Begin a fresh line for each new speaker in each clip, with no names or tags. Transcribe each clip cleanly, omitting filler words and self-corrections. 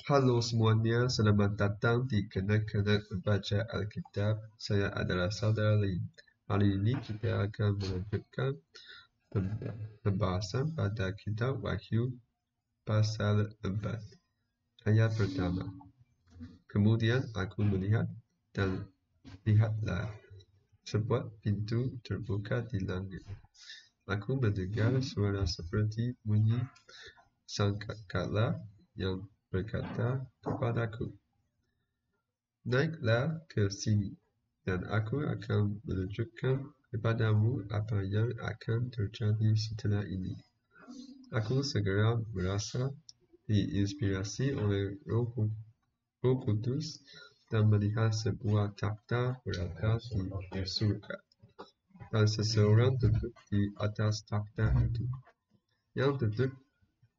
Halo semuanya, selamat datang di Kanak-Kanak Membaca Alkitab. Saya adalah Saudara Lin. Hari ini kita akan melanjutkan pembahasan pada kitab Wahyu pasal 4, ayat pertama. Kemudian aku melihat dan lihatlah sebuah pintu terbuka di langit. Aku mendengar suara seperti bunyi sangkakala yang berkata kepadaku, "Naiklah ke sini, dan aku akan menunjukkan kepadamu apa yang akan terjadi setelah ini." Aku segera merasa diinspirasi oleh Roh Kudus dan melihat sebuah takhta berada di surga, dan seseorang duduk di atas takhta itu. Yang duduk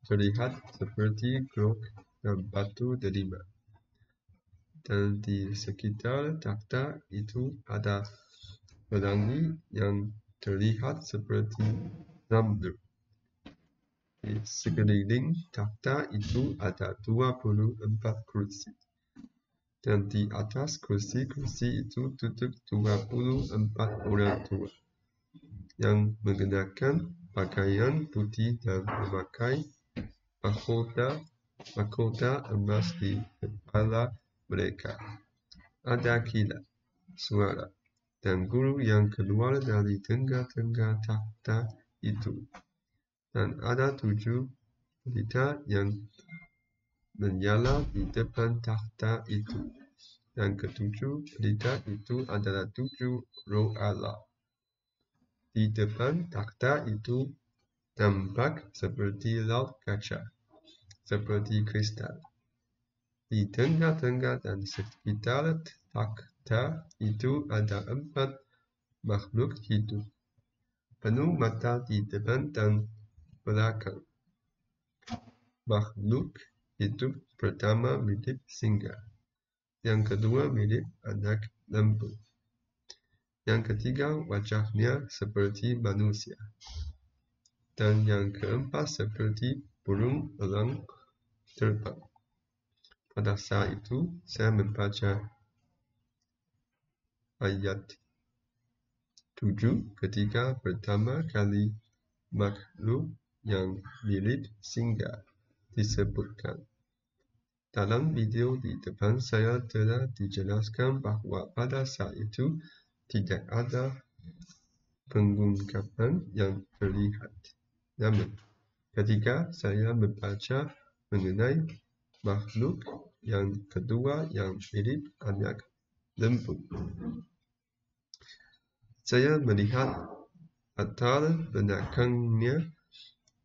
terlihat seperti grog dan batu delima. Dan di sekitar takhta itu ada pelangi yang terlihat seperti zamrud. Di sekeliling takhta itu ada 24 kursi. Dan di atas kursi-kursi itu duduk 24 orang tua yang mengenakan pakaian putih dan memakai mahkota emas di kepala mereka. Ada kilat, suara, dan guru yang keluar dari tengah-tengah takhta itu. Dan ada 7 pelita yang menyala di depan takhta itu. Dan ketujuh pelita itu adalah 7 roh Allah. Di depan takhta itu tampak seperti laut kaca, seperti kristal. Di tengah-tengah dan sekitar takhta itu ada 4 makhluk hidup, penuh mata di depan dan belakang. Makhluk hidup pertama mirip singa, yang kedua mirip anak lembu, yang ketiga wajahnya seperti manusia, dan yang keempat seperti burung elang terbang. Pada saat itu, saya membaca ayat 7 ketika pertama kali makhluk yang mirip singa disebutkan. Dalam video di depan saya telah dijelaskan bahwa pada saat itu tidak ada pengungkapan yang terlihat. Namun, ketika saya membaca mengenai makhluk yang kedua yang mirip anak lembu, saya melihat latar belakangnya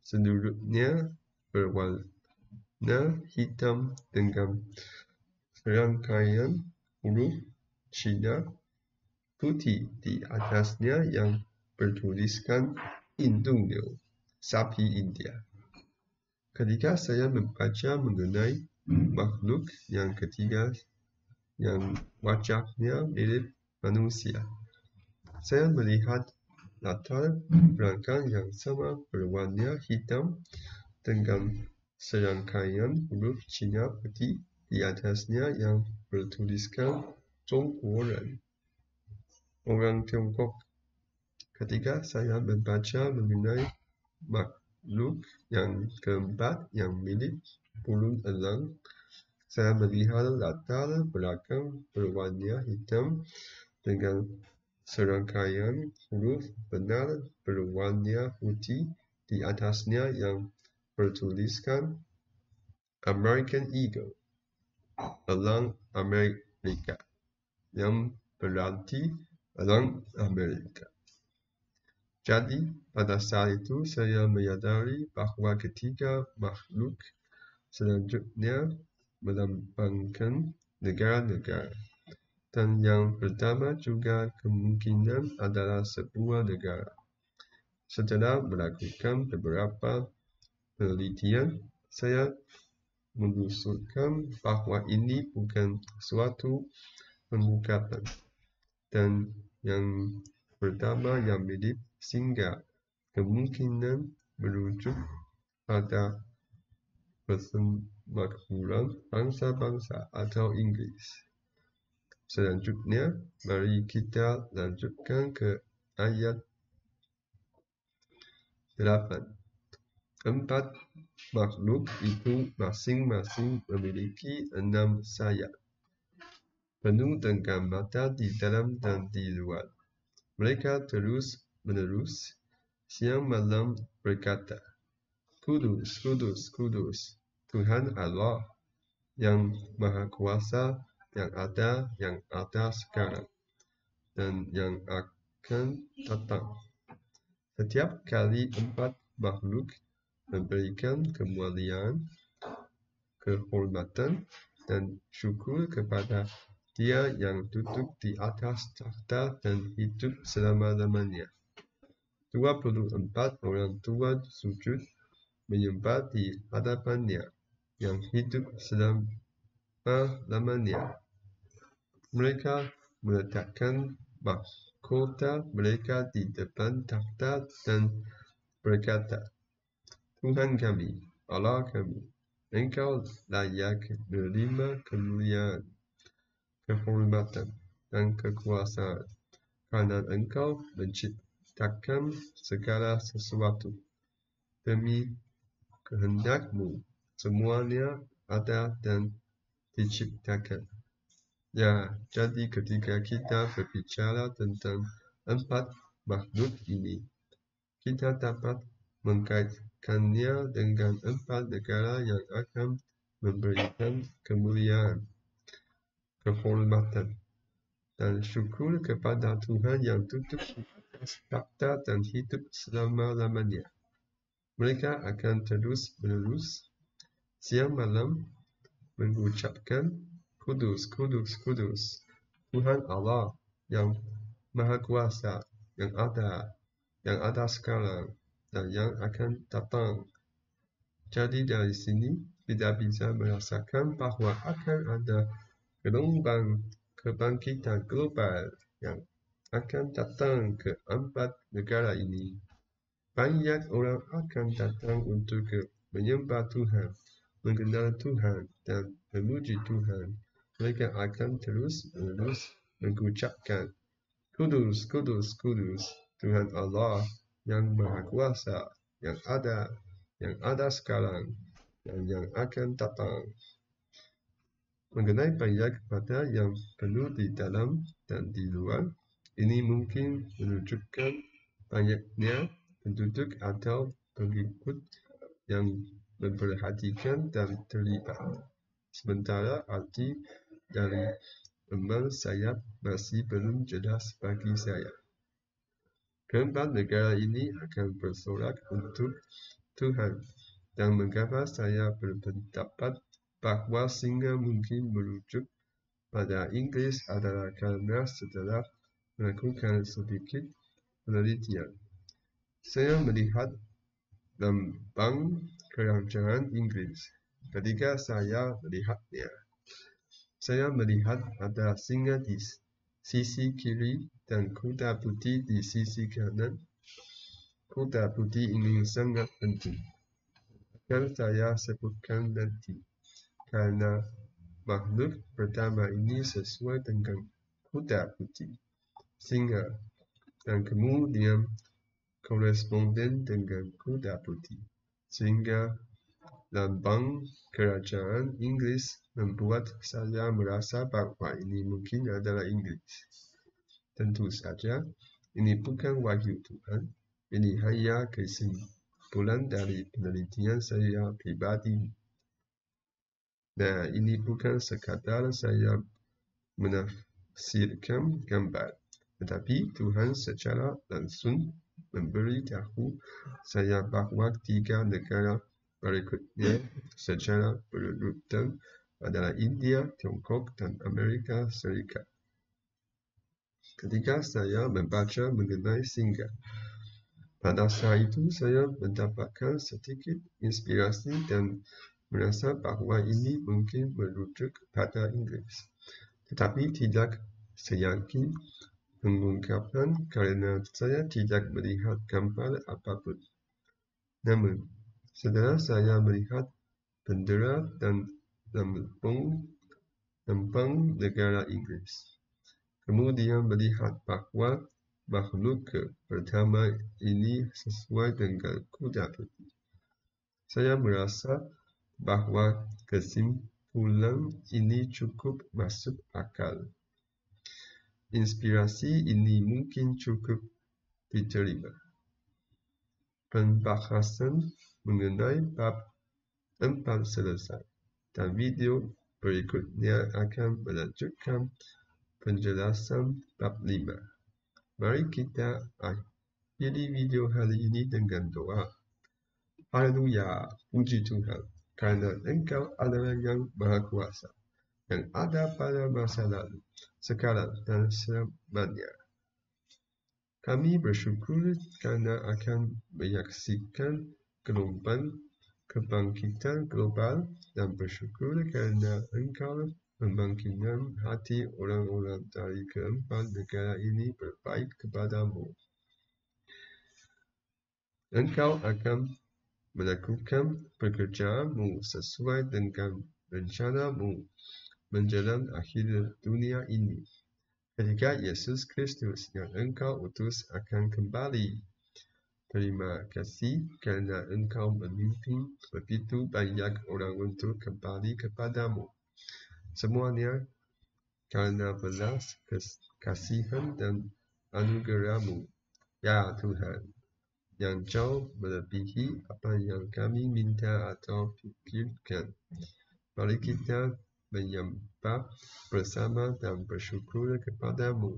seluruhnya berwarna hitam dengan serangkaian huruf Cina putih di atasnya yang bertuliskan Induneo, sapi India. Ketika saya membaca mengenai makhluk yang ketiga yang wajahnya mirip manusia, saya melihat latar belakang yang sama berwarna hitam dengan serangkaian huruf Cina putih di atasnya yang bertuliskan Zhongguoren, orang Tiongkok. Ketika saya membaca mengenai makhluk yang keempat yang mirip burung elang, saya melihat latar belakang berwarna hitam dengan serangkaian huruf benar berwarna putih di atasnya yang bertuliskan American Eagle, elang Amerika, yang berarti elang Amerika. Jadi, pada saat itu saya menyadari bahwa ketiga makhluk selanjutnya melambangkan negara-negara. Dan yang pertama juga kemungkinan adalah sebuah negara. Setelah melakukan beberapa penelitian, saya mengusulkan bahwa ini bukan suatu pengungkapan. Dan yang pertama yang mirip singa kemungkinan merujuk pada makmuran bangsa-bangsa atau Inggris. Selanjutnya, mari kita lanjutkan ke ayat 8. 4 makhluk itu masing-masing memiliki 6 sayap, penuh dengan mata di dalam dan di luar. Mereka terus-menerus siang malam berkata, Kudus, kudus, kudus, Tuhan Allah yang Maha Kuasa, yang ada sekarang, dan yang akan datang. Setiap kali 4 makhluk memberikan kemuliaan, kehormatan, dan syukur kepada Dia yang duduk di atas takhta dan hidup selama-lamanya. 24 orang tua sujud menyembah di hadapannya yang hidup selama-lamanya. Mereka meletakkan mahkota mereka di depan takhta dan berkata, Tuhan kami, Allah kami, Engkau layak menerima kemuliaan, kehormatan, dan kekuasaan, karena Engkau menciptakan segala sesuatu. Demi kehendak-Mu, semuanya ada dan diciptakan. Ya, jadi ketika kita berbicara tentang 4 makhluk ini, kita dapat mengkaitkannya dengan 4 negara yang akan memberikan kemuliaan, kehormatan, dan syukur kepada Tuhan yang duduk di atas takhta dan hidup selama-lamanya. Mereka akan terus-menerus siang malam mengucapkan Kudus, kudus, kudus, Tuhan Allah yang Maha Kuasa, yang ada sekarang, dan yang akan datang. Jadi dari sini kita bisa merasakan bahwa akan ada gelombang kebangkitan global yang akan datang ke 4 negara ini. Banyak orang akan datang untuk menyembah Tuhan, mengenal Tuhan, dan memuji Tuhan. Mereka akan terus-menerus mengucapkan, Kudus, kudus, kudus, Tuhan Allah yang Maha Kuasa, yang ada sekarang, dan yang akan datang. Mengenai banyak mata yang penuh di dalam dan di luar, ini mungkin menunjukkan banyaknya penduduk atau pengikut yang memperhatikan dan terlibat. Sementara arti dari 4 sayap masih belum jelas bagi saya. Keempat negara ini akan bersorak untuk Tuhan, dan mengapa saya berpendapat bahwa singa mungkin merujuk pada Inggris adalah karena setelah melakukan sedikit penelitian, saya melihat lambang kerajaan Inggris. Ketika saya melihatnya, saya melihat ada singa di sisi kiri dan kuda putih di sisi kanan. Kuda putih ini sangat penting. Akan saya sebutkan nanti, karena makhluk pertama ini sesuai dengan kuda putih, singa, dan kemudian koresponden dengan kuda putih, sehingga lambang kerajaan Inggris membuat saya merasa bahwa ini mungkin adalah Inggris. Tentu saja, ini bukan wahyu Tuhan, ini hanya kesimpulan dari penelitian saya pribadi. Nah, ini bukan sekadar saya menafsirkan gambar, tetapi Tuhan secara langsung memberitahu saya bahwa 3 negara berikutnya secara berurutan adalah India, Tiongkok, dan Amerika Serikat. Ketika saya membaca mengenai singa, pada saat itu saya mendapatkan sedikit inspirasi dan merasa bahwa ini mungkin merujuk pada Inggris. Tetapi tidak seyakin mengungkapkan karena saya tidak melihat gambar apapun. Namun, setelah saya melihat bendera dan lempeng negara Inggris. Kemudian melihat bahwa makhluk pertama ini sesuai dengan kuda putih. Saya merasa bahwa kesimpulan ini cukup masuk akal. Inspirasi ini mungkin cukup diterima. Pembahasan mengenai bab 4 selesai, dan video berikutnya akan melanjutkan penjelasan bab 5. Mari kita akhiri video hari ini dengan doa. Haleluya, puji Tuhan, karena Engkau adalah yang Maha Kuasa, yang ada pada masa lalu, sekarang, dan selamanya. Kami bersyukur karena akan menyaksikan gelombang kebangkitan global, dan bersyukur karena Engkau membangkitkan hati orang-orang dari keempat negara ini berbaik kepadamu. Engkau akan melakukan pekerjaanmu sesuai dengan rencanamu menjelang akhir dunia ini. Ketika Yesus Kristus yang Engkau utus akan kembali. Terima kasih karena Engkau memimpin begitu banyak orang untuk kembali kepadamu. Semuanya karena belas kasihan dan anugerah-Mu, ya Tuhan, yang jauh melebihi apa yang kami minta atau pikirkan. Mari kita menyembah bersama dan bersyukur kepada-Mu.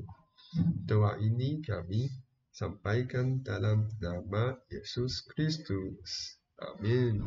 Doa ini kami sampaikan dalam nama Yesus Kristus. Amin.